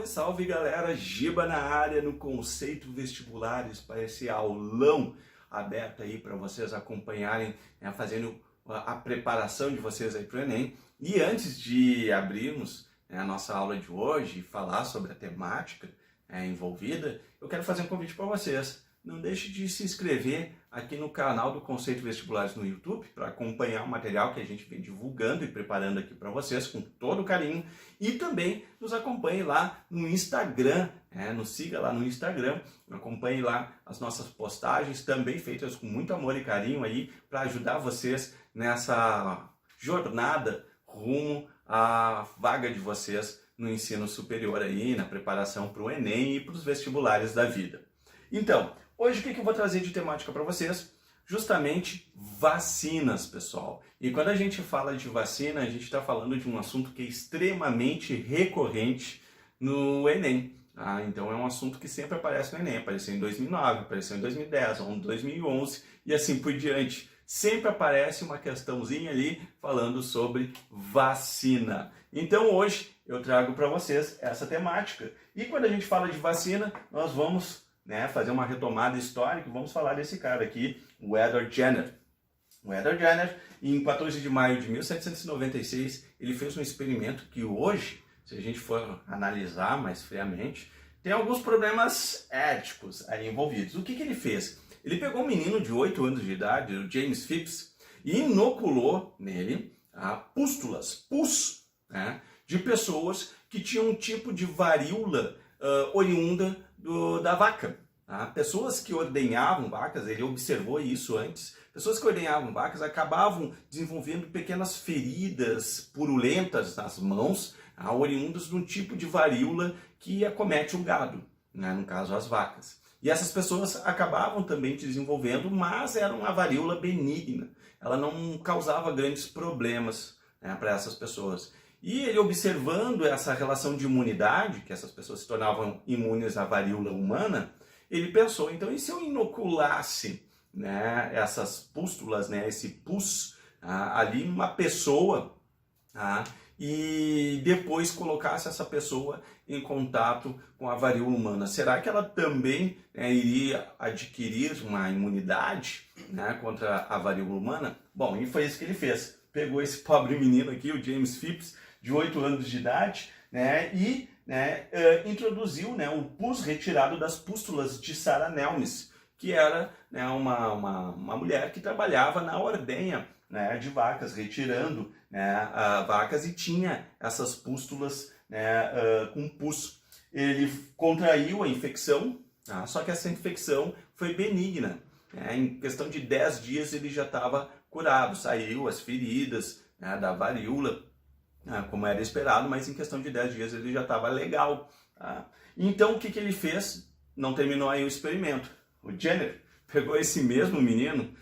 Salve, salve galera, Giba na área no Conceito Vestibulares para esse aulão aberto aí para vocês acompanharem, fazendo a preparação de vocês aí para o Enem. E antes de abrirmos a nossa aula de hoje e falar sobre a temática envolvida, eu quero fazer um convite para vocês. Não deixe de se inscrever aqui no canal do Conceito Vestibulares no YouTube para acompanhar o material que a gente vem divulgando e preparando aqui para vocês com todo carinho. E também nos acompanhe lá no Instagram, nos siga lá no Instagram, acompanhe lá as nossas postagens, também feitas com muito amor e carinho aí para ajudar vocês nessa jornada rumo à vaga de vocês no ensino superior aí, na preparação para o Enem e para os vestibulares da vida. Então, hoje o que eu vou trazer de temática para vocês? Justamente vacinas, pessoal. E quando a gente fala de vacina, a gente está falando de um assunto que é extremamente recorrente no Enem. Então é um assunto que sempre aparece no Enem. Apareceu em 2009, apareceu em 2010, ou em 2011 e assim por diante. Sempre aparece uma questãozinha ali falando sobre vacina. Então hoje eu trago para vocês essa temática. E quando a gente fala de vacina, nós vamos fazer uma retomada histórica, vamos falar desse cara aqui, o Edward Jenner. O Edward Jenner, em 14 de maio de 1796, ele fez um experimento que hoje, se a gente for analisar mais friamente, tem alguns problemas éticos aí envolvidos. O que ele fez? Ele pegou um menino de 8 anos de idade, o James Phipps, e inoculou nele pústulas, pus, de pessoas que tinham um tipo de varíola oriunda da vaca. Pessoas que ordenhavam vacas, ele observou isso antes, pessoas que ordenhavam vacas acabavam desenvolvendo pequenas feridas purulentas nas mãos, oriundas de um tipo de varíola que acomete o gado, no caso as vacas. E essas pessoas acabavam também desenvolvendo, mas era uma varíola benigna, ela não causava grandes problemas para essas pessoas. E ele observando essa relação de imunidade, que essas pessoas se tornavam imunes à varíola humana, ele pensou, então, e se eu inoculasse essas pústulas, esse pus ali numa pessoa e depois colocasse essa pessoa em contato com a varíola humana? Será que ela também iria adquirir uma imunidade contra a varíola humana? Bom, e foi isso que ele fez. Pegou esse pobre menino aqui, o James Phipps, de 8 anos de idade, e introduziu o pus retirado das pústulas de Sarah Nelmes, que era uma mulher que trabalhava na ordenha de vacas, retirando vacas, e tinha essas pústulas com pus. Ele contraiu a infecção, só que essa infecção foi benigna. Em questão de 10 dias ele já estava curado, saiu as feridas da varíola, como era esperado, mas em questão de 10 dias ele já estava legal. Então o que ele fez? Não terminou aí o experimento. O Jenner pegou esse mesmo menino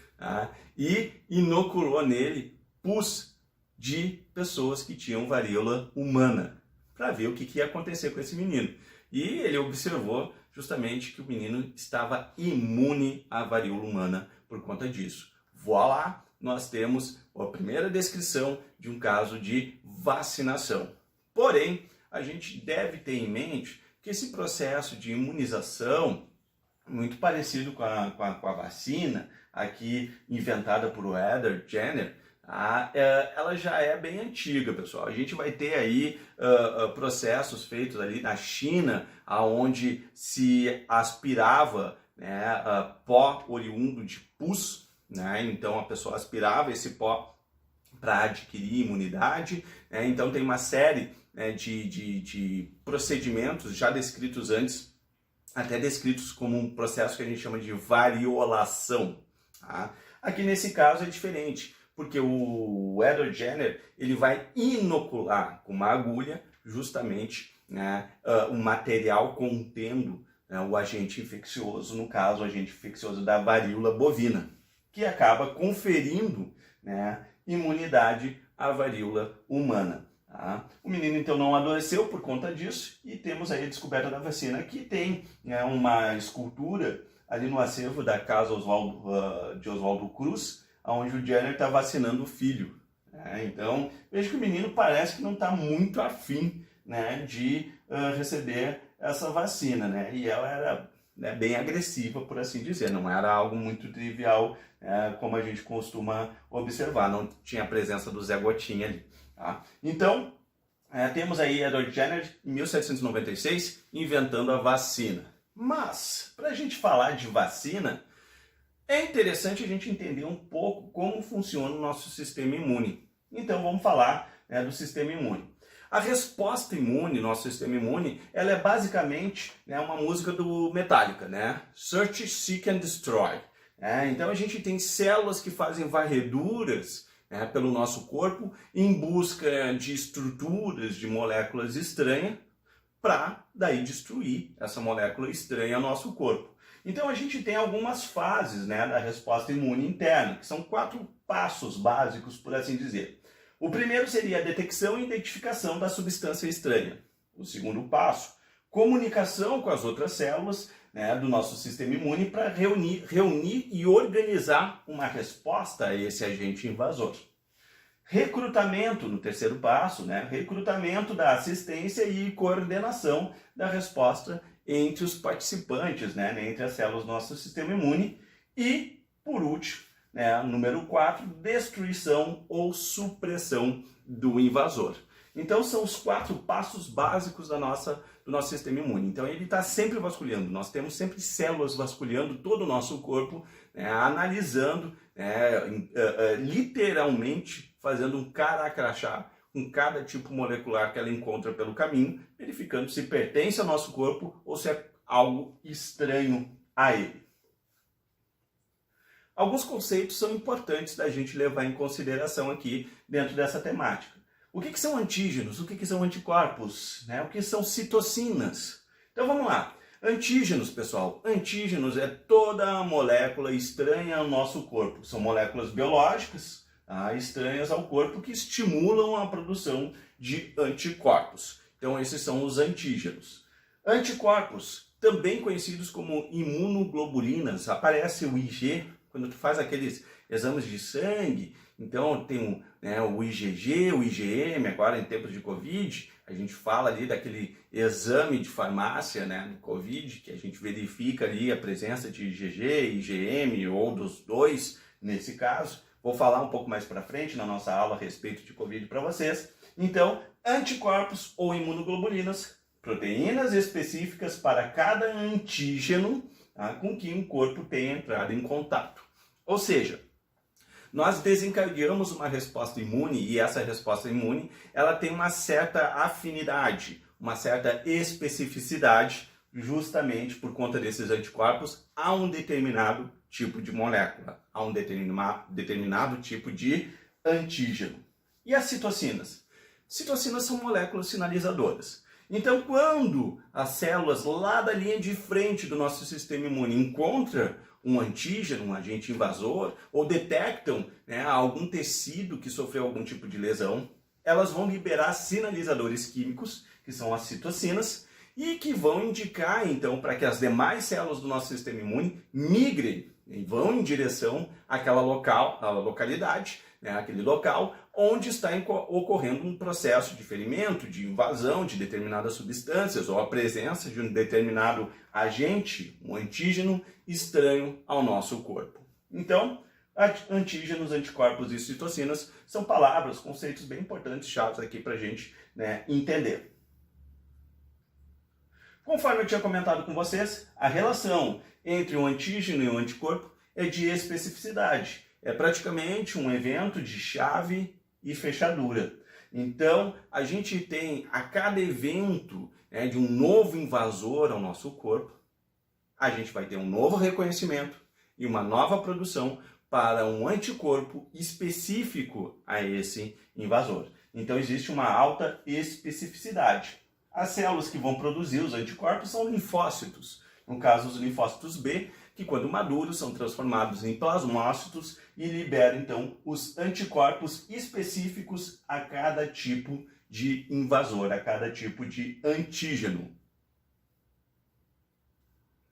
e inoculou nele pus de pessoas que tinham varíola humana, para ver o que ia acontecer com esse menino. E ele observou justamente que o menino estava imune à varíola humana por conta disso. Voilá! Nós temos a primeira descrição de um caso de vacinação. Porém, a gente deve ter em mente que esse processo de imunização, muito parecido com a vacina, aqui inventada por Edward Jenner, ela já é bem antiga, pessoal. A gente vai ter aí processos feitos ali na China, onde se aspirava pó oriundo de pus, então a pessoa aspirava esse pó para adquirir imunidade. Então tem uma série de procedimentos já descritos antes, até descritos como um processo que a gente chama de variolação. Aqui nesse caso é diferente, porque o Edward Jenner ele vai inocular com uma agulha justamente um material contendo o agente infeccioso, no caso o agente infeccioso da varíola bovina, que acaba conferindo imunidade à varíola humana. O menino então não adoeceu por conta disso, e temos aí a descoberta da vacina, que tem uma escultura ali no acervo da casa de Oswaldo Cruz, onde o Jenner está vacinando o filho. Então veja que o menino parece que não está muito afim de receber essa vacina, né? E ela era, né, bem agressiva, por assim dizer, não era algo muito trivial, como a gente costuma observar, não tinha a presença do Zé Gotinha ali. Tá? Então, temos aí Edward Jenner, em 1796, inventando a vacina. Mas, para a gente falar de vacina, é interessante a gente entender um pouco como funciona o nosso sistema imune. Então, vamos falar, do sistema imune. A resposta imune, nosso sistema imune, ela é basicamente, uma música do Metallica, né? Search, Seek and Destroy. Então a gente tem células que fazem varreduras, pelo nosso corpo em busca de estruturas, de moléculas estranhas, para daí destruir essa molécula estranha ao nosso corpo. Então a gente tem algumas fases, da resposta imune interna, que são 4 passos básicos, por assim dizer. O primeiro seria a detecção e identificação da substância estranha. O segundo passo, comunicação com as outras células, do nosso sistema imune para reunir e organizar uma resposta a esse agente invasor. Recrutamento, no terceiro passo, recrutamento da assistência e coordenação da resposta entre os participantes, entre as células do nosso sistema imune. E, por último, número 4, destruição ou supressão do invasor. Então são os 4 passos básicos do nosso sistema imune. Então ele está sempre vasculhando, nós temos sempre células vasculhando todo o nosso corpo, analisando, literalmente fazendo um cara-crachá com cada tipo molecular que ela encontra pelo caminho, verificando se pertence ao nosso corpo ou se é algo estranho a ele. Alguns conceitos são importantes da gente levar em consideração aqui dentro dessa temática. O que são antígenos? O que são anticorpos? O que são citocinas? Então vamos lá. Antígenos, pessoal. Antígenos é toda a molécula estranha ao nosso corpo. São moléculas biológicas, estranhas ao corpo, que estimulam a produção de anticorpos. Então esses são os antígenos. Anticorpos, também conhecidos como imunoglobulinas. Aparece o IG quando tu faz aqueles exames de sangue. Então tem o IgG, o IgM, agora em tempos de Covid, a gente fala ali daquele exame de farmácia, do Covid, que a gente verifica ali a presença de IgG, IgM ou dos dois, nesse caso. Vou falar um pouco mais para frente na nossa aula a respeito de Covid para vocês. Então, anticorpos ou imunoglobulinas, proteínas específicas para cada antígeno, com que um corpo tenha entrado em contato. Ou seja, nós desencadeamos uma resposta imune e essa resposta imune ela tem uma certa afinidade, uma certa especificidade, justamente por conta desses anticorpos a um determinado tipo de molécula, a um determinado tipo de antígeno. E as citocinas? Citocinas são moléculas sinalizadoras. Então, quando as células lá da linha de frente do nosso sistema imune encontram um antígeno, um agente invasor, ou detectam algum tecido que sofreu algum tipo de lesão, elas vão liberar sinalizadores químicos, que são as citocinas, e que vão indicar, então, para que as demais células do nosso sistema imune migrem e vão em direção àquela localidade, aquele local onde está ocorrendo um processo de ferimento, de invasão de determinadas substâncias ou a presença de um determinado agente, um antígeno estranho ao nosso corpo. Então, antígenos, anticorpos e citocinas são palavras, conceitos bem importantes, chaves aqui para a gente entender. Conforme eu tinha comentado com vocês, a relação entre um antígeno e um anticorpo é de especificidade. É praticamente um evento de chave e fechadura. Então, a gente tem a cada evento de um novo invasor ao nosso corpo, a gente vai ter um novo reconhecimento e uma nova produção para um anticorpo específico a esse invasor. Então, existe uma alta especificidade. As células que vão produzir os anticorpos são linfócitos. No caso, os linfócitos B, que quando maduros são transformados em plasmócitos e liberam, então, os anticorpos específicos a cada tipo de invasor, a cada tipo de antígeno.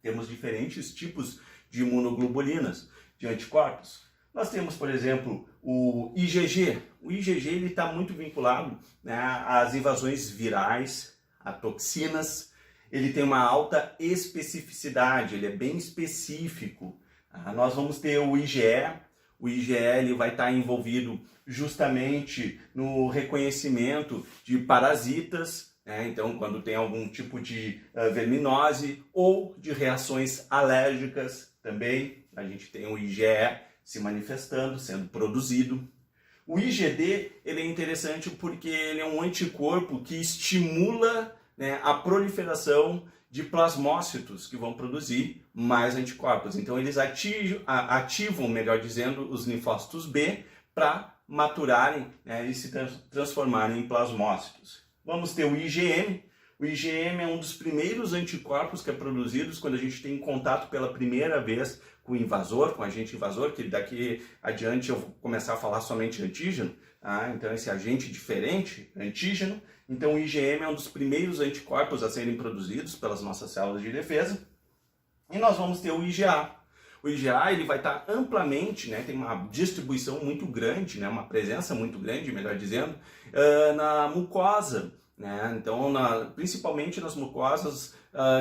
Temos diferentes tipos de imunoglobulinas, de anticorpos. Nós temos, por exemplo, o IgG. O IgG está muito vinculado às invasões virais, a toxinas. Ele tem uma alta especificidade, ele é bem específico. Nós vamos ter o IgE. O IgE ele vai estar envolvido justamente no reconhecimento de parasitas, né? Então, quando tem algum tipo de verminose ou de reações alérgicas também, a gente tem o IgE se manifestando, sendo produzido. O IgD ele é interessante porque ele é um anticorpo que estimula, né, a proliferação de plasmócitos que vão produzir mais anticorpos. Então eles ativam, melhor dizendo, os linfócitos B para maturarem, né, e se transformarem em plasmócitos. Vamos ter o IgM. O IgM é um dos primeiros anticorpos que é produzidos quando a gente tem contato pela primeira vez com o invasor, com o agente invasor, que daqui adiante eu vou começar a falar somente antígeno. Então esse agente diferente, antígeno. Então o IgM é um dos primeiros anticorpos a serem produzidos pelas nossas células de defesa. E nós vamos ter o IgA. O IgA ele vai estar amplamente, né, tem uma distribuição muito grande, né, uma presença muito grande, melhor dizendo, na mucosa. Né? Então, principalmente nas mucosas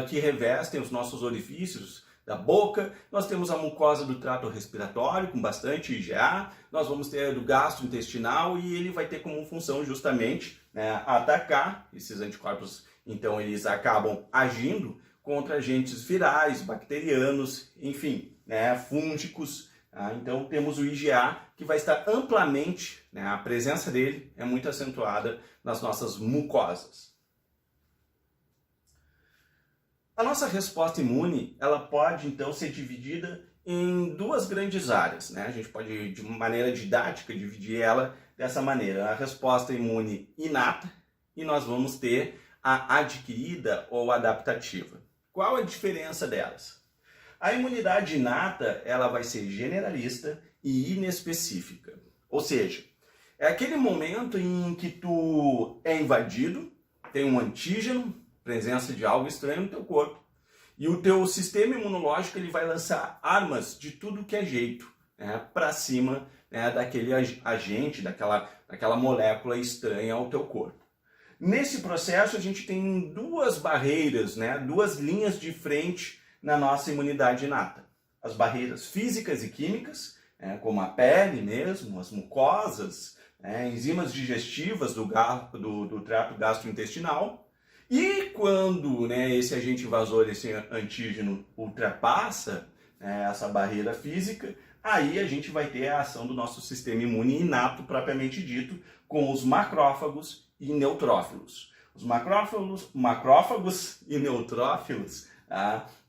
que revestem os nossos orifícios da boca, nós temos a mucosa do trato respiratório com bastante IgA, nós vamos ter do gastrointestinal e ele vai ter como função justamente, né, atacar esses anticorpos. Então, eles acabam agindo contra agentes virais, bacterianos, enfim, né, fúngicos. Então temos o IgA que vai estar amplamente, né, a presença dele é muito acentuada nas nossas mucosas. A nossa resposta imune, ela pode então ser dividida em duas grandes áreas, né? A gente pode, de maneira didática, dividir ela dessa maneira. A resposta imune inata e nós vamos ter a adquirida ou adaptativa. Qual a diferença delas? A imunidade inata, ela vai ser generalista e inespecífica. Ou seja, é aquele momento em que tu é invadido, tem um antígeno, presença de algo estranho no teu corpo, e o teu sistema imunológico ele vai lançar armas de tudo que é jeito, né, para cima, né, daquele agente, daquela molécula estranha ao teu corpo. Nesse processo a gente tem duas barreiras, né, duas linhas de frente na nossa imunidade inata. As barreiras físicas e químicas, como a pele mesmo, as mucosas, enzimas digestivas do trato gastrointestinal. E quando, né, esse agente invasor, esse antígeno, ultrapassa, essa barreira física, aí a gente vai ter a ação do nosso sistema imune inato, propriamente dito, com os macrófagos e neutrófilos. Os macrófagos e neutrófilos,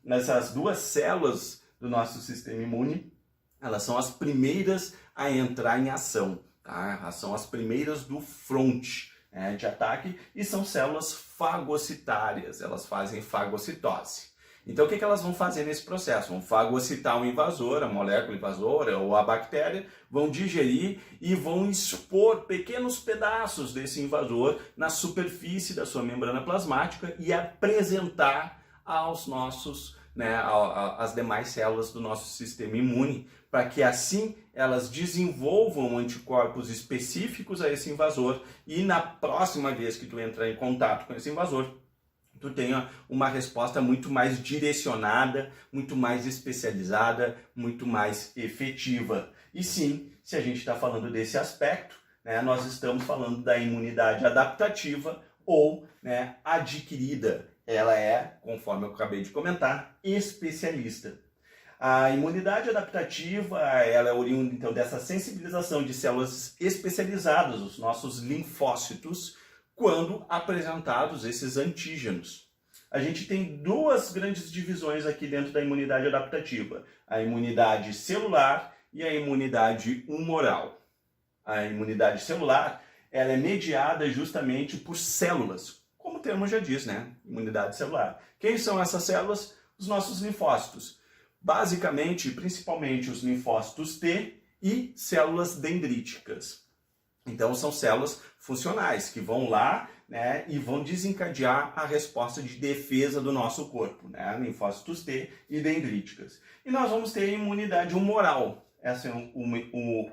essas duas células do nosso sistema imune, elas são as primeiras a entrar em ação, tá? São as primeiras do fronte de ataque e são células fagocitárias, elas fazem fagocitose. Então o que elas vão fazer nesse processo? Vão fagocitar o invasor, a molécula invasora ou a bactéria, vão digerir e vão expor pequenos pedaços desse invasor na superfície da sua membrana plasmática e apresentar aos nossos, as demais células do nosso sistema imune, para que assim elas desenvolvam anticorpos específicos a esse invasor e na próxima vez que tu entrar em contato com esse invasor, tu tenha uma resposta muito mais direcionada, muito mais especializada, muito mais efetiva. E sim, se a gente está falando desse aspecto, nós estamos falando da imunidade adaptativa ou adquirida. Ela é, conforme eu acabei de comentar, especialista. A imunidade adaptativa, ela é oriunda então dessa sensibilização de células especializadas, os nossos linfócitos, quando apresentados esses antígenos. A gente tem duas grandes divisões aqui dentro da imunidade adaptativa, a imunidade celular e a imunidade humoral. A imunidade celular, ela é mediada justamente por células, como o termo já diz, imunidade celular. Quem são essas células? Os nossos linfócitos. Basicamente, principalmente os linfócitos T e células dendríticas. Então são células funcionais que vão lá e vão desencadear a resposta de defesa do nosso corpo, linfócitos T e dendríticas. E nós vamos ter a imunidade humoral. Essa é uma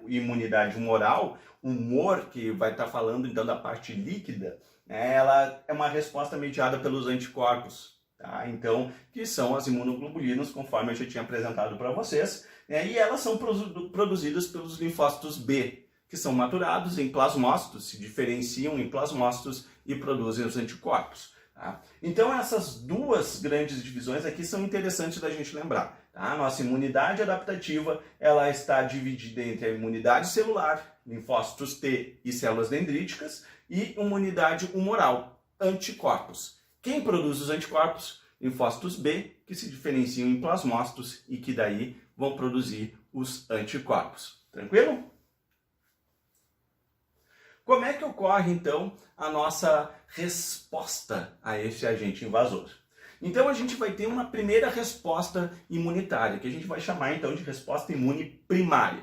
imunidade humoral, humor que vai estar falando então da parte líquida, né, ela é uma resposta mediada pelos anticorpos, tá? Então, que são as imunoglobulinas, conforme eu já tinha apresentado para vocês, né, e elas são produzidas pelos linfócitos B, que são maturados em plasmócitos, se diferenciam em plasmócitos e produzem os anticorpos. Tá? Então essas duas grandes divisões aqui são interessantes da gente lembrar. Tá? A nossa imunidade adaptativa ela está dividida entre a imunidade celular, linfócitos T e células dendríticas, e imunidade humoral, anticorpos. Quem produz os anticorpos? Linfócitos B, que se diferenciam em plasmócitos e que daí vão produzir os anticorpos. Tranquilo? Como é que ocorre, então, a nossa resposta a esse agente invasor? Então, a gente vai ter uma primeira resposta imunitária, que a gente vai chamar, então, de resposta imune primária.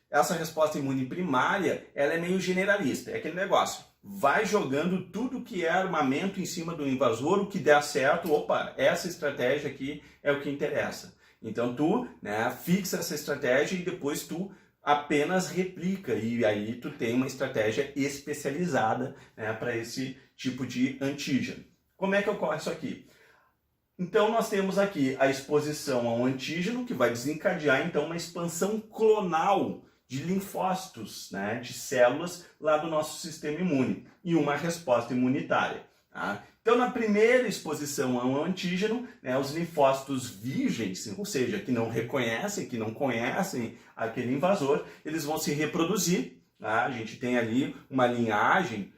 Essa resposta imune primária, ela é meio generalista, é aquele negócio. Vai jogando tudo que é armamento em cima do invasor, o que der certo, opa, essa estratégia aqui é o que interessa. Então, tu, né, fixa essa estratégia e depois tu apenas replica, e aí tu tem uma estratégia especializada, né, para esse tipo de antígeno. Como é que ocorre isso aqui? Então nós temos aqui a exposição ao antígeno, que vai desencadear então uma expansão clonal de linfócitos, né, de células lá do nosso sistema imune, e uma resposta imunitária. Tá? Então, na primeira exposição ao antígeno, né, os linfócitos virgens, ou seja, que não reconhecem, que não conhecem aquele invasor, eles vão se reproduzir. Tá? A gente tem ali uma linhagem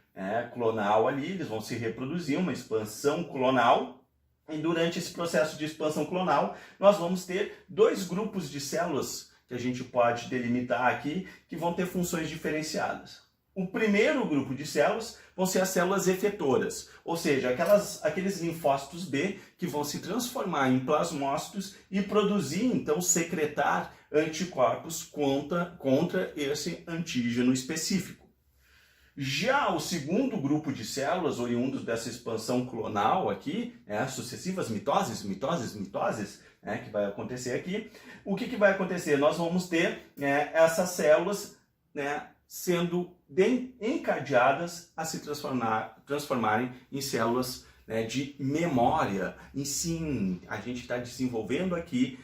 clonal ali, eles vão se reproduzir, uma expansão clonal. E durante esse processo de expansão clonal, nós vamos ter dois grupos de células que a gente pode delimitar aqui, que vão ter funções diferenciadas. O primeiro grupo de células vão ser as células efetoras, ou seja, aqueles linfócitos B que vão se transformar em plasmócitos e produzir, então, secretar anticorpos contra esse antígeno específico. Já o segundo grupo de células, oriundos dessa expansão clonal aqui, sucessivas mitoses, que vai acontecer aqui, o que vai acontecer? Nós vamos ter essas células sendo encadeadas a se transformarem em células de memória. E sim, a gente está desenvolvendo aqui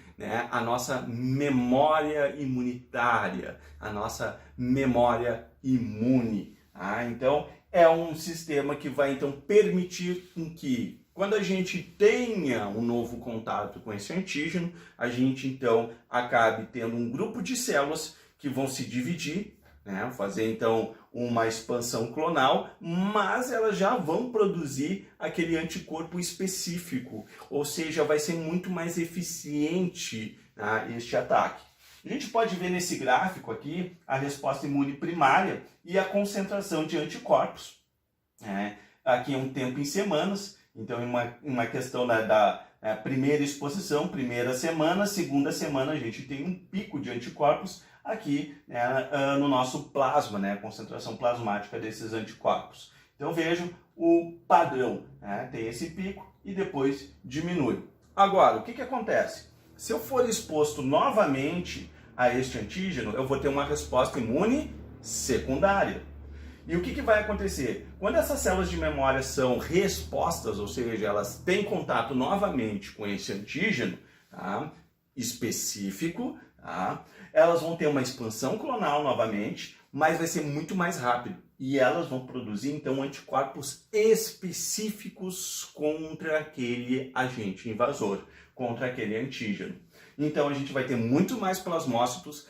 a nossa memória imunitária, a nossa memória imune. Então, é um sistema que vai então permitir que, quando a gente tenha um novo contato com esse antígeno, a gente então acabe tendo um grupo de células que vão se dividir, fazer então uma expansão clonal, mas elas já vão produzir aquele anticorpo específico, ou seja, vai ser muito mais eficiente este ataque. A gente pode ver nesse gráfico aqui a resposta imune primária e a concentração de anticorpos. Aqui é um tempo em semanas, então uma questão da primeira exposição, primeira semana, segunda semana a gente tem um pico de anticorpos aqui no nosso plasma, a concentração plasmática desses anticorpos. Então vejam o padrão, tem esse pico e depois diminui. Agora, o que acontece? Se eu for exposto novamente a este antígeno, eu vou ter uma resposta imune secundária. E o que vai acontecer? Quando essas células de memória são reexpostas, ou seja, elas têm contato novamente com esse antígeno específico, elas vão ter uma expansão clonal novamente, mas vai ser muito mais rápido. E elas vão produzir, então, anticorpos específicos contra aquele agente invasor, contra aquele antígeno. Então, a gente vai ter muito mais plasmócitos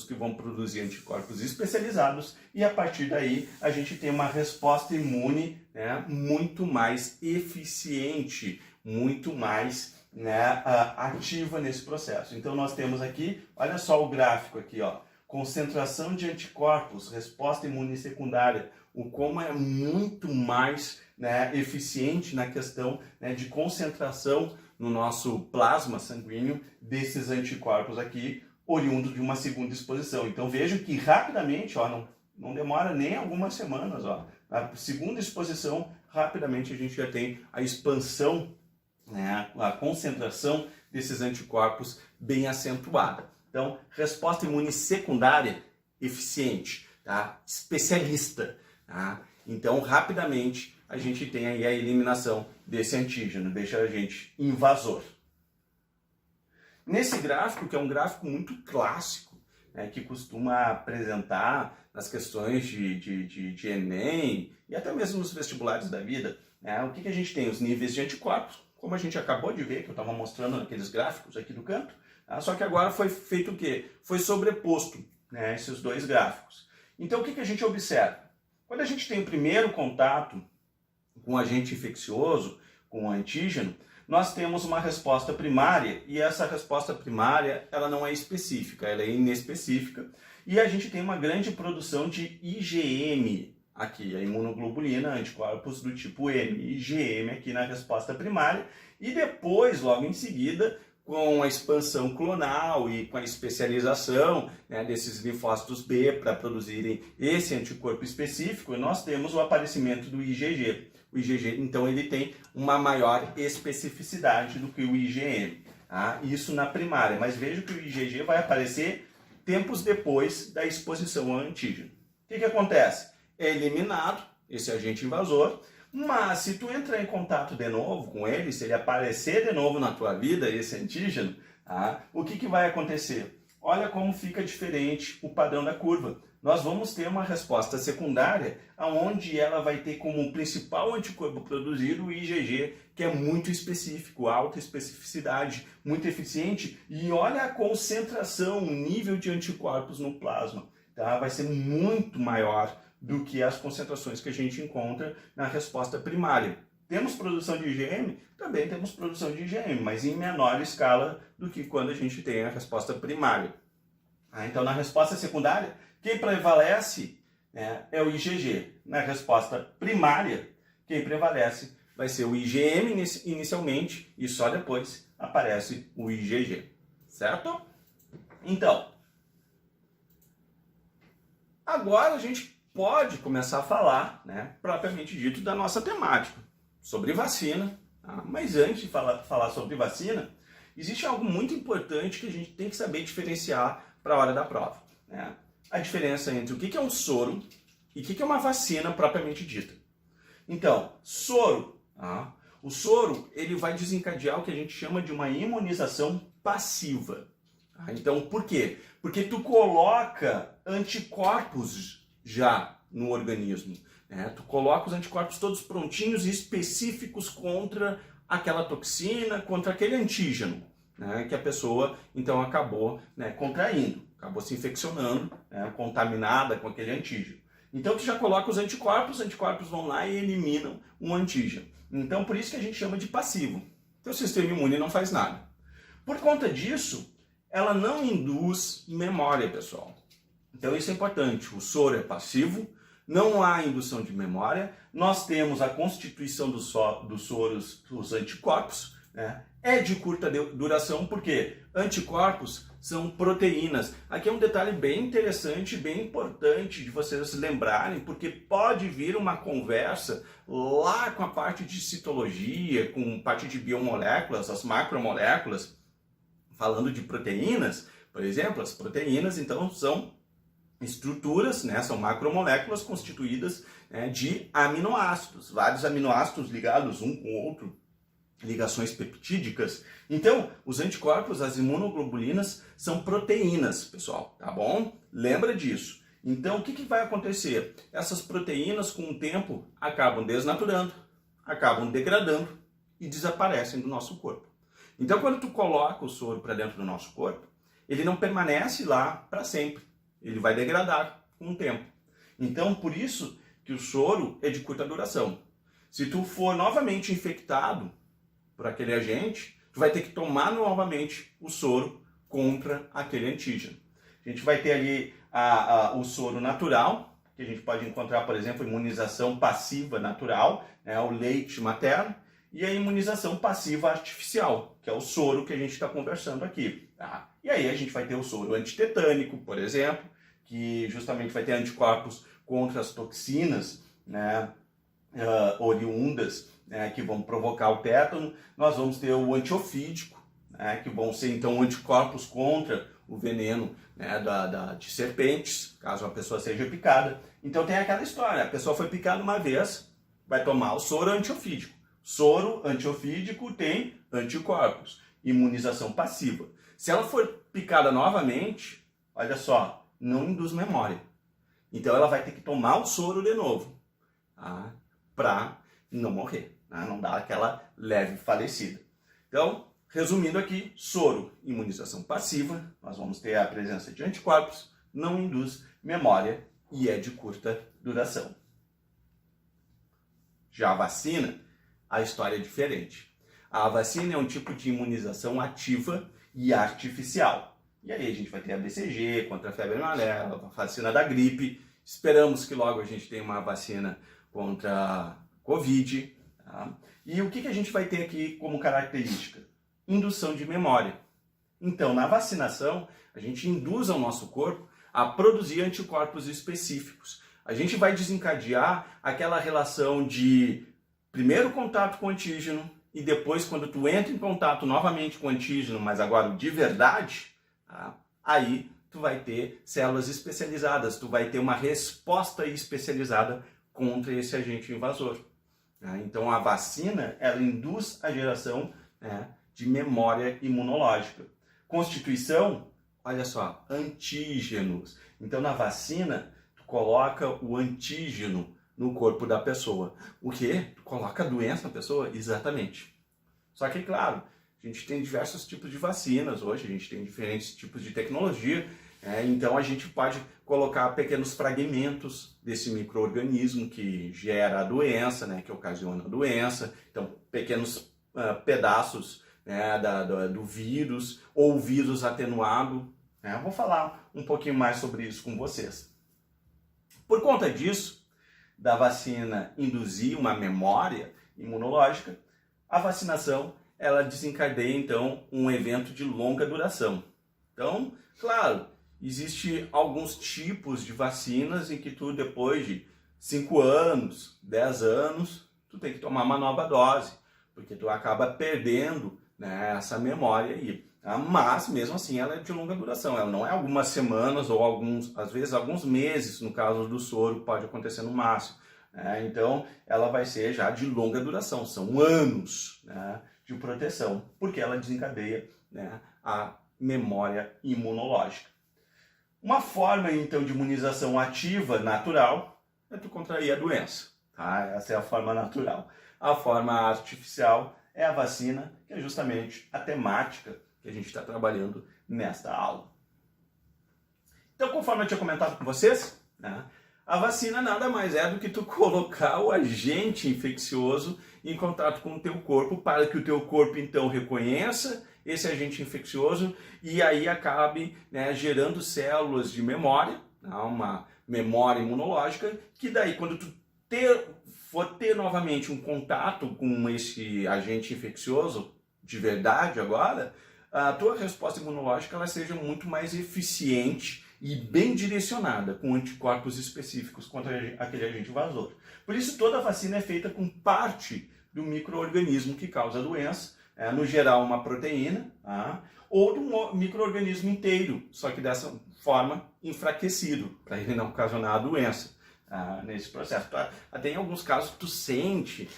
que vão produzir anticorpos especializados, e a partir daí a gente tem uma resposta imune muito mais eficiente, muito mais ativa nesse processo. Então nós temos aqui, olha só o gráfico aqui, concentração de anticorpos, resposta imune secundária, o como é muito mais eficiente na questão de concentração no nosso plasma sanguíneo desses anticorpos aqui, oriundos de uma segunda exposição. Então vejam que rapidamente, não demora nem algumas semanas, na segunda exposição, rapidamente a gente já tem a expansão, a concentração desses anticorpos bem acentuada. Então, resposta imune secundária eficiente, especialista. Então, rapidamente, a gente tem aí a eliminação desse antígeno, deixa a gente invasor. Nesse gráfico, que é um gráfico muito clássico, né, que costuma apresentar nas questões de Enem e até mesmo nos vestibulares da vida, né, o que a gente tem? Os níveis de anticorpos, como a gente acabou de ver, que eu estava mostrando naqueles gráficos aqui do canto, tá? Só que agora foi feito o quê? Foi sobreposto, né, esses dois gráficos. Então, o que a gente observa? Quando a gente tem o primeiro contato com o agente infeccioso, com o antígeno, nós temos uma resposta primária, e essa resposta primária ela não é específica, ela é inespecífica, e a gente tem uma grande produção de IgM aqui, a imunoglobulina, anticorpos do tipo M, IgM aqui na resposta primária, e depois, logo em seguida, com a expansão clonal e com a especialização, né, desses linfócitos B para produzirem esse anticorpo específico, nós temos o aparecimento do IgG. O IgG, então, ele tem uma maior especificidade do que o IgM. Tá? Isso na primária, mas veja que o IgG vai aparecer tempos depois da exposição ao antígeno. O que acontece? É eliminado esse agente invasor, mas se tu entrar em contato de novo com ele, se ele aparecer de novo na tua vida, esse antígeno, tá? O que vai acontecer? Olha como fica diferente o padrão da curva. Nós vamos ter uma resposta secundária, onde ela vai ter como principal anticorpo produzido o IgG, que é muito específico, alta especificidade, muito eficiente, e olha a concentração, o nível de anticorpos no plasma. Tá? Vai ser muito maior do que as concentrações que a gente encontra na resposta primária. Temos produção de IgM? Também temos produção de IgM, mas em menor escala do que quando a gente tem a resposta primária. Então, na resposta secundária, quem prevalece, né, é o IgG. Na resposta primária, quem prevalece vai ser o IgM inicialmente e só depois aparece o IgG. Certo? Então, agora a gente pode começar a falar, né, propriamente dito, da nossa temática, sobre vacina. Tá? Mas antes de falar sobre vacina, existe algo muito importante que a gente tem que saber diferenciar para a hora da prova. Né? A diferença entre o que é um soro e o que é uma vacina propriamente dita. Então, soro. Tá? O soro ele vai desencadear o que a gente chama de uma imunização passiva. Tá? Então, por quê? Porque tu coloca anticorpos já no organismo. Né? Tu coloca os anticorpos todos prontinhos e específicos contra aquela toxina, contra aquele antígeno, né? Que a pessoa então acabou, né, contraindo, acabou se infeccionando, né, contaminada com aquele antígeno. Então tu já coloca os anticorpos vão lá e eliminam um antígeno. Então por isso que a gente chama de passivo. Então o sistema imune não faz nada. Por conta disso, ela não induz memória, pessoal. Então isso é importante, o soro é passivo, não há indução de memória, nós temos a constituição dos soros, dos anticorpos, né? É de curta duração, porque anticorpos são proteínas. Aqui é um detalhe bem interessante, bem importante de vocês lembrarem, porque pode vir uma conversa lá com a parte de citologia, com parte de biomoléculas, as macromoléculas, falando de proteínas, por exemplo, as proteínas então são estruturas, né, são macromoléculas constituídas, né, de aminoácidos, vários aminoácidos ligados um com o outro, ligações peptídicas. Então, os anticorpos, as imunoglobulinas, são proteínas, pessoal, tá bom? Lembra disso. Então, o que vai acontecer? Essas proteínas, com o tempo, acabam desnaturando, acabam degradando e desaparecem do nosso corpo. Então, quando tu coloca o soro para dentro do nosso corpo, ele não permanece lá para sempre. Ele vai degradar com o tempo. Então, por isso que o soro é de curta duração. Se tu for novamente infectado por aquele agente, tu vai ter que tomar novamente o soro contra aquele antígeno. A gente vai ter ali o soro natural, que a gente pode encontrar, por exemplo, imunização passiva natural, né, o leite materno, e a imunização passiva artificial, que é o soro que a gente está conversando aqui. Tá? E aí a gente vai ter o soro antitetânico, por exemplo, que justamente vai ter anticorpos contra as toxinas, né, oriundas, né, que vão provocar o tétano. Nós vamos ter o antiofídico, né, que vão ser então anticorpos contra o veneno, né, de serpentes, caso a pessoa seja picada. Então tem aquela história, a pessoa foi picada uma vez, vai tomar o soro antiofídico. Soro antiofídico tem anticorpos, imunização passiva. Se ela for picada novamente, olha só, não induz memória. Então ela vai ter que tomar o soro de novo, tá? Para não morrer, tá? Não dar aquela leve falecida. Então, resumindo aqui, soro, imunização passiva, nós vamos ter a presença de anticorpos, não induz memória e é de curta duração. Já a vacina, a história é diferente. A vacina é um tipo de imunização ativa e artificial. E aí a gente vai ter a BCG contra a febre amarela, a vacina da gripe. Esperamos que logo a gente tenha uma vacina contra a Covid. Tá? E o que a gente vai ter aqui como característica? Indução de memória. Então, na vacinação, a gente induz ao nosso corpo a produzir anticorpos específicos. A gente vai desencadear aquela relação de primeiro contato com o antígeno e depois, quando tu entra em contato novamente com o antígeno, mas agora de verdade, tá? Aí tu vai ter células especializadas, tu vai ter uma resposta especializada contra esse agente invasor. Tá? Então a vacina, ela induz a geração, né, de memória imunológica. Constituição, olha só, antígenos. Então na vacina, tu coloca o antígeno no corpo da pessoa. O quê? Tu coloca a doença na pessoa? Exatamente. Só que, claro, a gente tem diversos tipos de vacinas hoje, a gente tem diferentes tipos de tecnologia, então a gente pode colocar pequenos fragmentos desse micro-organismo que gera a doença, né, que ocasiona a doença, então pequenos pedaços, né, do vírus ou vírus atenuado. Eu vou falar um pouquinho mais sobre isso com vocês. Por conta disso, da vacina induzir uma memória imunológica, a vacinação ela desencadeia então um evento de longa duração. Então, claro, existe alguns tipos de vacinas em que tu depois de 5 anos, 10 anos, tu tem que tomar uma nova dose, porque tu acaba perdendo, né, essa memória aí. Mas, mesmo assim, ela é de longa duração. Ela não é algumas semanas ou às vezes alguns meses, no caso do soro, pode acontecer no máximo. Então, ela vai ser já de longa duração. São anos, né, de proteção, porque ela desencadeia, né, a memória imunológica. Uma forma, então, de imunização ativa, natural, é tu contrair a doença. Tá? Essa é a forma natural. A forma artificial é a vacina, que é justamente a temática que a gente está trabalhando nesta aula. Então, conforme eu tinha comentado com vocês, né, a vacina nada mais é do que tu colocar o agente infeccioso em contato com o teu corpo para que o teu corpo, então, reconheça esse agente infeccioso e aí acabe, né, gerando células de memória, uma memória imunológica, que daí, quando tu for ter novamente um contato com esse agente infeccioso de verdade agora, a tua resposta imunológica ela seja muito mais eficiente e bem direcionada, com anticorpos específicos contra aquele agente invasor. Por isso, toda a vacina é feita com parte do micro-organismo que causa a doença, no geral uma proteína, ou de um micro-organismo inteiro, só que dessa forma enfraquecido, para ele não ocasionar a doença. Nesse processo. Até em alguns casos tu sente,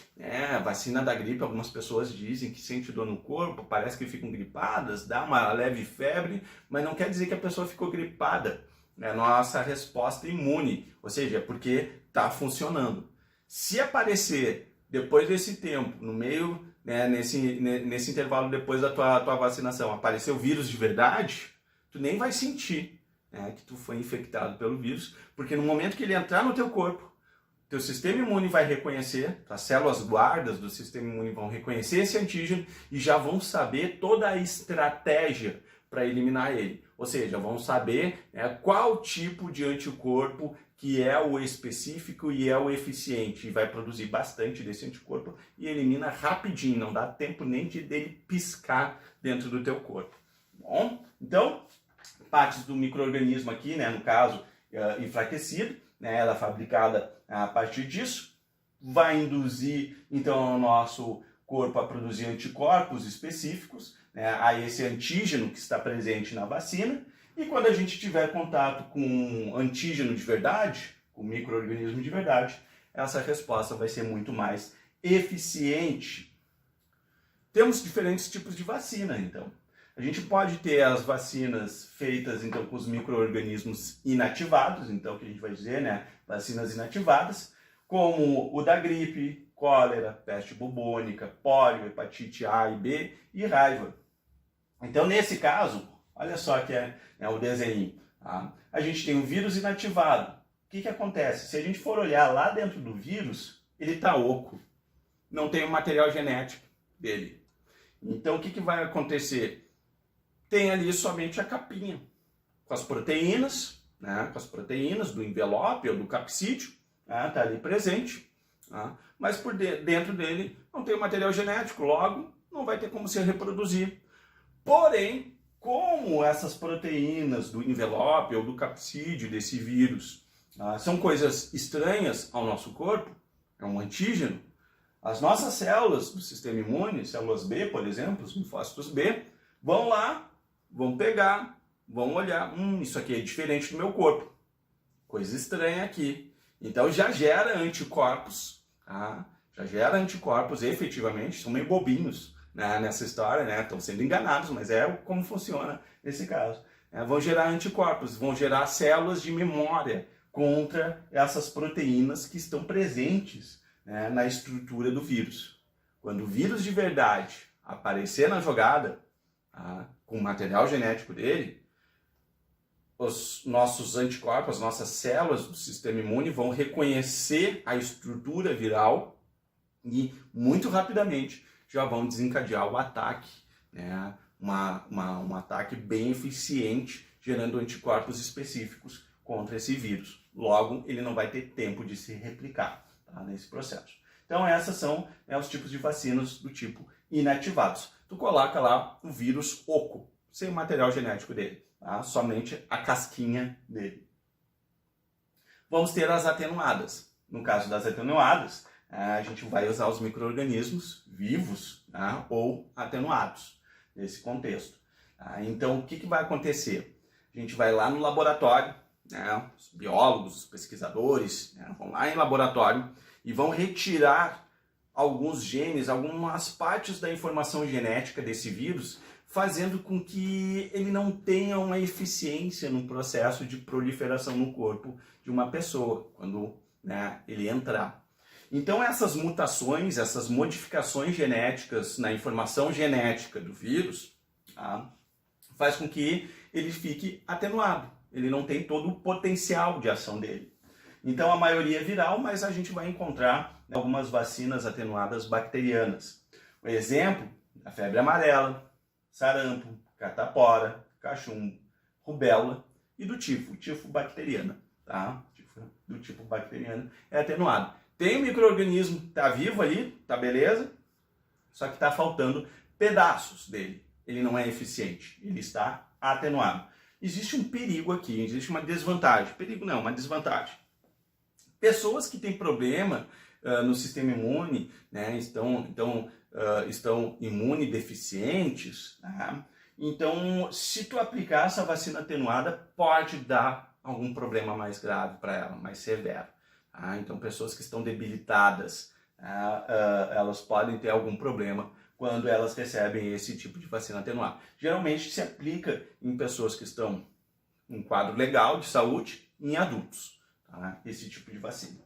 a vacina da gripe, algumas pessoas dizem que sente dor no corpo, parece que ficam gripadas, dá uma leve febre, mas não quer dizer que a pessoa ficou gripada. É a nossa resposta imune, ou seja, porque está funcionando. Se aparecer depois desse tempo, no meio, nesse intervalo depois da tua vacinação, aparecer o vírus de verdade, tu nem vai sentir que tu foi infectado pelo vírus, porque no momento que ele entrar no teu corpo, teu sistema imune vai reconhecer, as células guardas do sistema imune vão reconhecer esse antígeno e já vão saber toda a estratégia para eliminar ele. Ou seja, vão saber qual tipo de anticorpo que é o específico e é o eficiente, e vai produzir bastante desse anticorpo e elimina rapidinho, não dá tempo nem de dele piscar dentro do teu corpo. Bom, então, partes do micro-organismo aqui, no caso, enfraquecido, ela é fabricada a partir disso, vai induzir, então, o nosso corpo a produzir anticorpos específicos, né, a esse antígeno que está presente na vacina, e quando a gente tiver contato com um antígeno de verdade, com um micro-organismo de verdade, essa resposta vai ser muito mais eficiente. Temos diferentes tipos de vacina, então. A gente pode ter as vacinas feitas, então, com os micro-organismos inativados, então, que a gente vai dizer, né, vacinas inativadas, como o da gripe, cólera, peste bubônica, pólio, hepatite A e B e raiva. Então, nesse caso, olha só que é o desenho. Tá? A gente tem um vírus inativado. O que acontece? Se a gente for olhar lá dentro do vírus, ele está oco. Não tem o material genético dele. Então, o que vai acontecer? Tem ali somente a capinha, com as proteínas, né? Com as proteínas do envelope ou do capsídeo, está ali presente. Tá? Mas por dentro dele não tem o material genético, logo não vai ter como se reproduzir. Porém, como essas proteínas do envelope ou do capsídeo desse vírus são coisas estranhas ao nosso corpo, é um antígeno, as nossas células do sistema imune, células B, por exemplo, os linfócitos B, vão lá, vão pegar, vão olhar, isso aqui é diferente do meu corpo, coisa estranha aqui. Então já gera anticorpos, tá? Já gera anticorpos efetivamente, são meio bobinhos, né, nessa história, né? Estão sendo enganados, mas é como funciona nesse caso. Vão gerar anticorpos, vão gerar células de memória contra essas proteínas que estão presentes, né, na estrutura do vírus. Quando o vírus de verdade aparecer na jogada, tá, com o material genético dele, os nossos anticorpos, as nossas células do sistema imune vão reconhecer a estrutura viral e muito rapidamente já vão desencadear o ataque, né? Um ataque bem eficiente, gerando anticorpos específicos contra esse vírus. Logo, ele não vai ter tempo de se replicar, tá, nesse processo. Então, essas são os tipos de vacinas do tipo inativados. Tu coloca lá o vírus oco, sem o material genético dele, tá? Somente a casquinha dele. Vamos ter as atenuadas. No caso das atenuadas, a gente vai usar os micro-organismos vivos, tá, ou atenuados nesse contexto. Tá? Então, o que vai acontecer? A gente vai lá no laboratório, né, os biólogos, os pesquisadores, né, vão lá em laboratório e vão retirar alguns genes, algumas partes da informação genética desse vírus, fazendo com que ele não tenha uma eficiência no processo de proliferação no corpo de uma pessoa, quando, né, ele entrar. Então essas mutações, essas modificações genéticas na informação genética do vírus, tá, faz com que ele fique atenuado. Ele não tem todo o potencial de ação dele. Então a maioria é viral, mas a gente vai encontrar, né, algumas vacinas atenuadas bacterianas. O exemplo, a febre amarela, sarampo, catapora, cachumbo, rubéola e do tifo bacteriana. Tá? Do tipo bacteriano é atenuado. Tem um micro-organismo, tá vivo ali, tá beleza, só que tá faltando pedaços dele. Ele não é eficiente, ele está atenuado. Existe um perigo aqui, existe uma desvantagem. Perigo não, uma desvantagem. Pessoas que têm problema no sistema imune, né, estão imunodeficientes, né? Então, se tu aplicar essa vacina atenuada, pode dar algum problema mais grave para ela, mais severo. Tá? Então, pessoas que estão debilitadas, elas podem ter algum problema quando elas recebem esse tipo de vacina atenuada. Geralmente se aplica em pessoas que estão em um quadro legal de saúde e em adultos, tá? Esse tipo de vacina.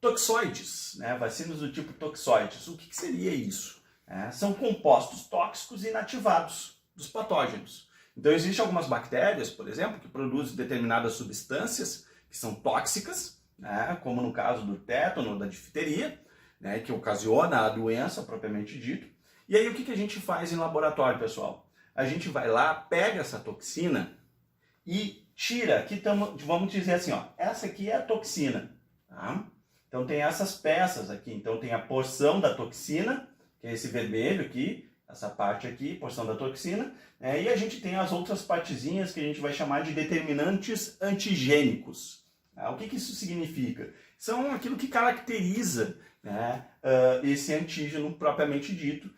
Toxoides, né? Vacinas do tipo toxoides. O que seria isso? São compostos tóxicos inativados dos patógenos. Então existem algumas bactérias, por exemplo, que produzem determinadas substâncias que são tóxicas, né? Como no caso do tétano, da difteria, né, que ocasiona a doença propriamente dito. E aí o que a gente faz em laboratório, pessoal? A gente vai lá, pega essa toxina e tira, aqui vamos dizer assim, ó, essa aqui é a toxina, tá? Então tem essas peças aqui, então tem a porção da toxina, que é esse vermelho aqui, essa parte aqui, porção da toxina, né? E a gente tem as outras partezinhas que a gente vai chamar de determinantes antigênicos. Tá? O que isso significa? São aquilo que caracteriza, né, esse antígeno propriamente dito,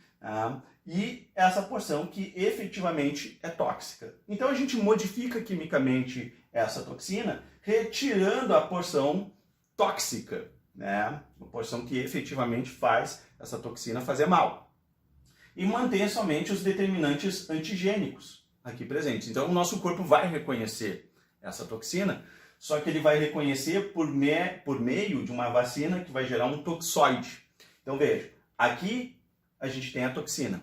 e essa porção que efetivamente é tóxica. Então a gente modifica quimicamente essa toxina, retirando a porção tóxica, né? A porção que efetivamente faz essa toxina fazer mal. E mantém somente os determinantes antigênicos aqui presentes. Então o nosso corpo vai reconhecer essa toxina, só que ele vai reconhecer por meio de uma vacina que vai gerar um toxoide. Então veja, aqui a gente tem a toxina.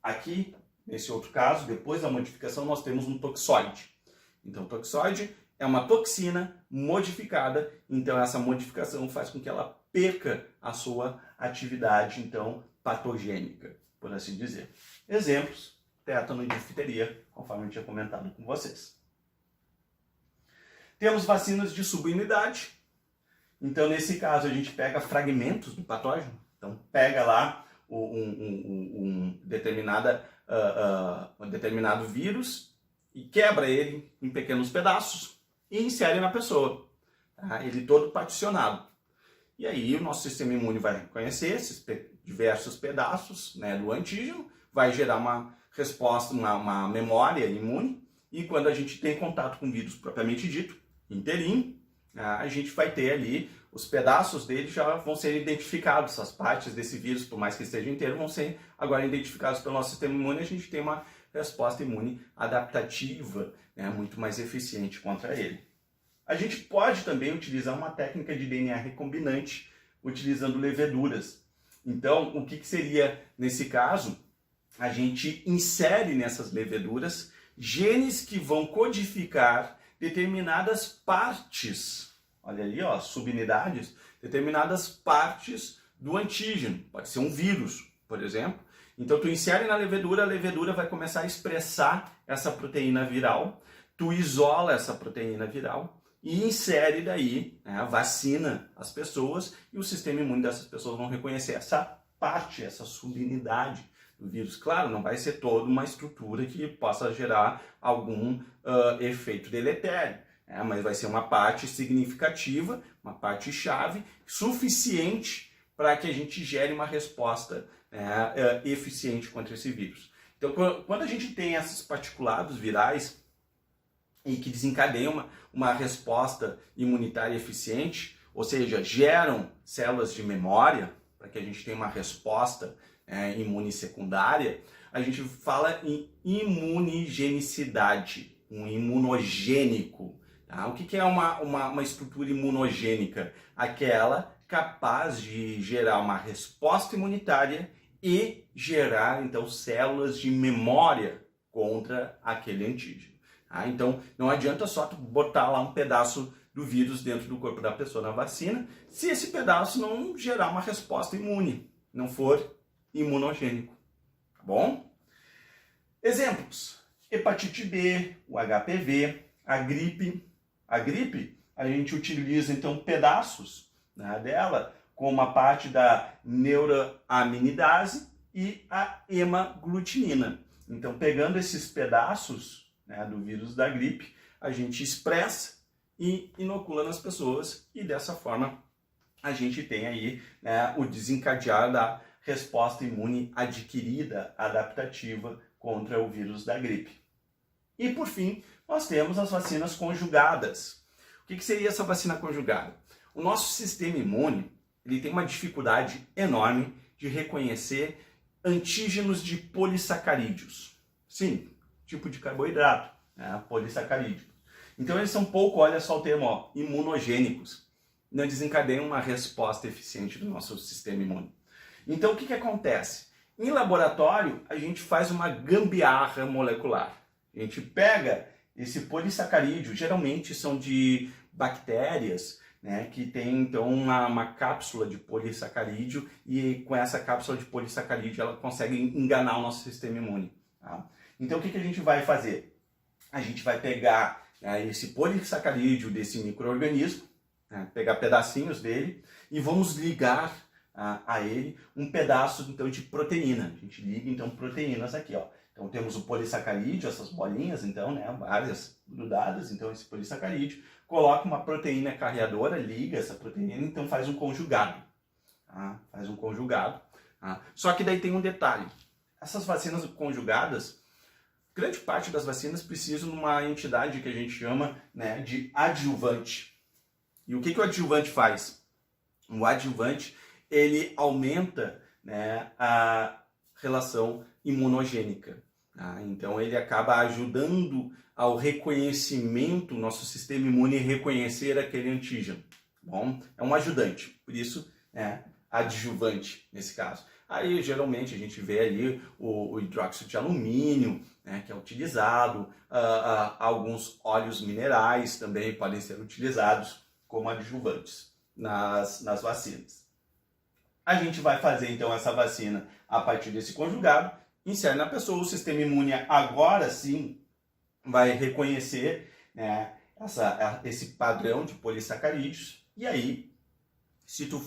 Aqui, nesse outro caso, depois da modificação, nós temos um toxoide. Então o toxoide é uma toxina modificada, então essa modificação faz com que ela perca a sua atividade, então, patogênica, por assim dizer. Exemplos, tétano e difteria, conforme eu tinha comentado com vocês. Temos vacinas de subunidade. Então, nesse caso, a gente pega fragmentos do patógeno. Então, pega lá um determinado vírus e quebra ele em pequenos pedaços e insere na pessoa. Tá? Ele todo particionado. E aí, o nosso sistema imune vai reconhecer esses diversos pedaços, né, do antígeno, vai gerar uma resposta, uma memória imune. E quando a gente tem contato com o vírus propriamente dito, inteirinho, a gente vai ter ali, os pedaços dele já vão ser identificados, as partes desse vírus, por mais que esteja inteiro, vão ser agora identificados pelo nosso sistema imune, a gente tem uma resposta imune adaptativa, né, muito mais eficiente contra ele. A gente pode também utilizar uma técnica de DNA recombinante, utilizando leveduras. Então, o que seria, nesse caso, a gente insere nessas leveduras genes que vão codificar determinadas partes, olha ali, ó, subunidades, determinadas partes do antígeno. Pode ser um vírus, por exemplo. Então, tu insere na levedura, a levedura vai começar a expressar essa proteína viral, tu isola essa proteína viral e insere daí, né, vacina as pessoas e o sistema imune dessas pessoas vão reconhecer essa parte, essa subunidade do vírus. Claro, não vai ser toda uma estrutura que possa gerar algum efeito deletério, né? Mas vai ser uma parte significativa, uma parte chave, suficiente para que a gente gere uma resposta eficiente contra esse vírus. Então, quando a gente tem esses particulados virais e que desencadeiam uma resposta imunitária eficiente, ou seja, geram células de memória, para que a gente tenha uma resposta imune secundária, a gente fala em imunogenicidade, um imunogênico. Tá? O que é uma estrutura imunogênica? Aquela capaz de gerar uma resposta imunitária e gerar, então, células de memória contra aquele antígeno. Tá? Então, não adianta só tu botar lá um pedaço do vírus dentro do corpo da pessoa na vacina, se esse pedaço não gerar uma resposta imune, não for imunogênico, tá bom? Exemplos: hepatite B, o HPV, a gripe. A gripe, a gente utiliza então pedaços, né, dela, como a parte da neuroaminidase e a hemaglutinina. Então, pegando esses pedaços, né, do vírus da gripe, a gente expressa e inocula nas pessoas e dessa forma a gente tem aí, né, o desencadear da resposta imune adquirida, adaptativa contra o vírus da gripe. E por fim, nós temos as vacinas conjugadas. O que seria essa vacina conjugada? O nosso sistema imune ele tem uma dificuldade enorme de reconhecer antígenos de polissacarídeos. Sim, tipo de carboidrato, né, polissacarídeo. Então eles são pouco, olha só o termo, ó, imunogênicos. Não desencadeiam uma resposta eficiente do nosso sistema imune. Então o que acontece? Em laboratório, a gente faz uma gambiarra molecular. A gente pega esse polissacarídeo, geralmente são de bactérias, né, que tem então uma cápsula de polissacarídeo e com essa cápsula de polissacarídeo ela consegue enganar o nosso sistema imune. Tá? Então o que a gente vai fazer? A gente vai pegar esse polissacarídeo desse micro-organismo, né, pegar pedacinhos dele e vamos ligar a ele um pedaço então de proteína. A gente liga então proteínas aqui, ó. Então temos o polissacarídeo, essas bolinhas então, né, várias grudadas, então esse polissacarídeo, coloca uma proteína carreadora, liga essa proteína, então faz um conjugado. Tá? Faz um conjugado Tá? Só que daí tem um detalhe. Essas vacinas conjugadas, grande parte das vacinas precisam de uma entidade que a gente chama, né, de adjuvante. E o que o adjuvante faz? O adjuvante, ele aumenta, né, a relação imunogênica. Tá? Então ele acaba ajudando ao reconhecimento, nosso sistema imune reconhecer aquele antígeno. Bom, é um ajudante, por isso é adjuvante nesse caso. Aí geralmente a gente vê ali o hidróxido de alumínio, né, que é utilizado, alguns óleos minerais também podem ser utilizados como adjuvantes nas vacinas. A gente vai fazer então essa vacina a partir desse conjugado, insere na pessoa, o sistema imune agora sim vai reconhecer, né, esse padrão de polissacarídeos, e aí, se tu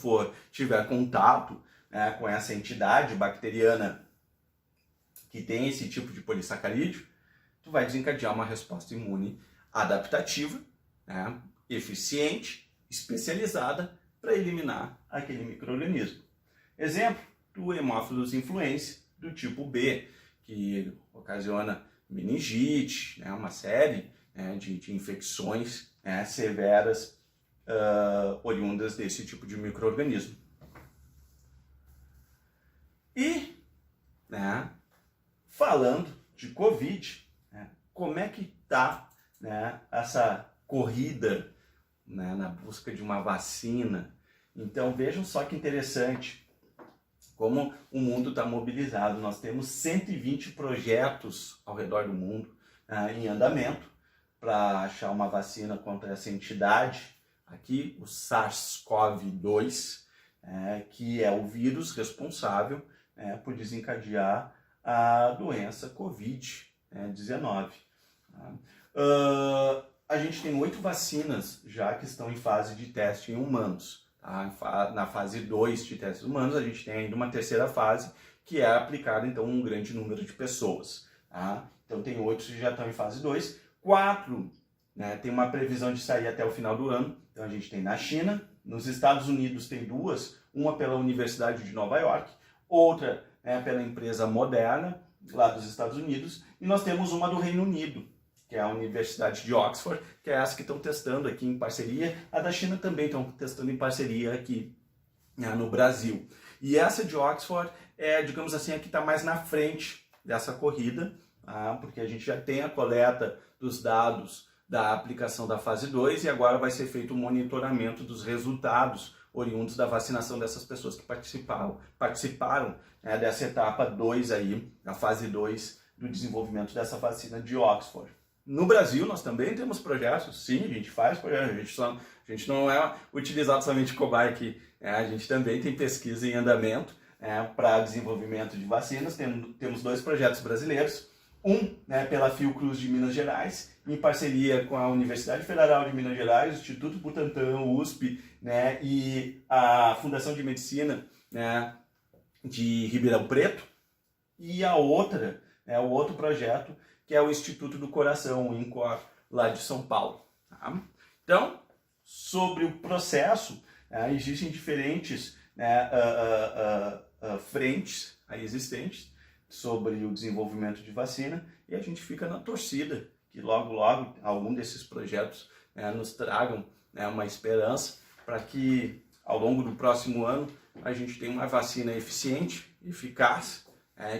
tiver contato, né, com essa entidade bacteriana que tem esse tipo de polissacarídeo, tu vai desencadear uma resposta imune adaptativa, né, eficiente, especializada para eliminar aquele micro-organismo. Exemplo, do Haemophilus influenzae do tipo B, que ocasiona meningite, né, uma série, né, de infecções, né, severas oriundas desse tipo de micro-organismo. E, né, falando de Covid, né, como é que está, né, essa corrida, né, na busca de uma vacina? Então vejam só que interessante como o mundo está mobilizado. Nós temos 120 projetos ao redor do mundo em andamento para achar uma vacina contra essa entidade aqui, o SARS-CoV-2, que é o vírus responsável por desencadear a doença Covid-19. A gente tem 8 vacinas já que estão em fase de teste em humanos. Tá? Na fase 2 de testes humanos, a gente tem ainda uma terceira fase, que é aplicada então um grande número de pessoas. Tá? Então tem 8 que já estão em fase 2, 4, né, tem uma previsão de sair até o final do ano. Então a gente tem na China, nos Estados Unidos tem 2, uma pela Universidade de Nova York, outra pela empresa Moderna, lá dos Estados Unidos, e nós temos uma do Reino Unido, que é a Universidade de Oxford, que é essa que estão testando aqui em parceria. A da China também estão testando em parceria aqui, né, no Brasil. E essa de Oxford é, digamos assim, a que está mais na frente dessa corrida, tá? Porque a gente já tem a coleta dos dados da aplicação da fase 2 e agora vai ser feito o monitoramento dos resultados oriundos da vacinação dessas pessoas que participaram dessa etapa 2 aí, da fase 2 do desenvolvimento dessa vacina de Oxford. No Brasil, nós também temos projetos, sim, a gente faz projetos, a gente não é utilizado somente cobaia aqui, a gente também tem pesquisa em andamento para desenvolvimento de vacinas. Temos 2 projetos brasileiros, um pela Fiocruz de Minas Gerais, em parceria com a Universidade Federal de Minas Gerais, o Instituto Butantan, o USP, e a Fundação de Medicina de Ribeirão Preto, e a outra, o outro projeto, que é o Instituto do Coração, o INCOR, lá de São Paulo. Tá? Então, sobre o processo, existem diferentes frentes existentes sobre o desenvolvimento de vacina, e a gente fica na torcida que logo, logo, algum desses projetos nos tragam uma esperança para que, ao longo do próximo ano, a gente tenha uma vacina eficiente, eficaz,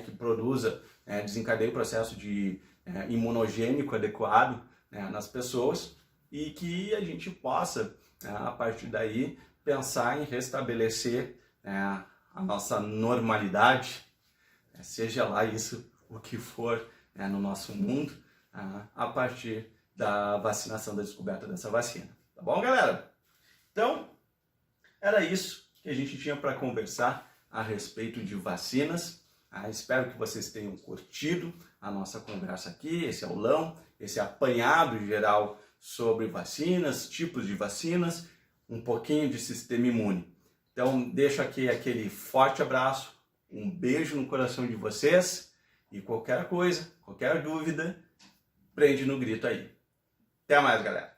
que produza, desencadeie o processo de imunogênico adequado nas pessoas, e que a gente possa, a partir daí, pensar em restabelecer a nossa normalidade, seja lá isso o que for no nosso mundo, a partir da vacinação, da descoberta dessa vacina. Tá bom, galera? Então, era isso que a gente tinha para conversar a respeito de vacinas. Espero que vocês tenham curtido a nossa conversa aqui, esse aulão, esse apanhado geral sobre vacinas, tipos de vacinas, um pouquinho de sistema imune. Então, deixo aqui aquele forte abraço, um beijo no coração de vocês, e qualquer coisa, qualquer dúvida, prende no grito aí. Até mais, galera!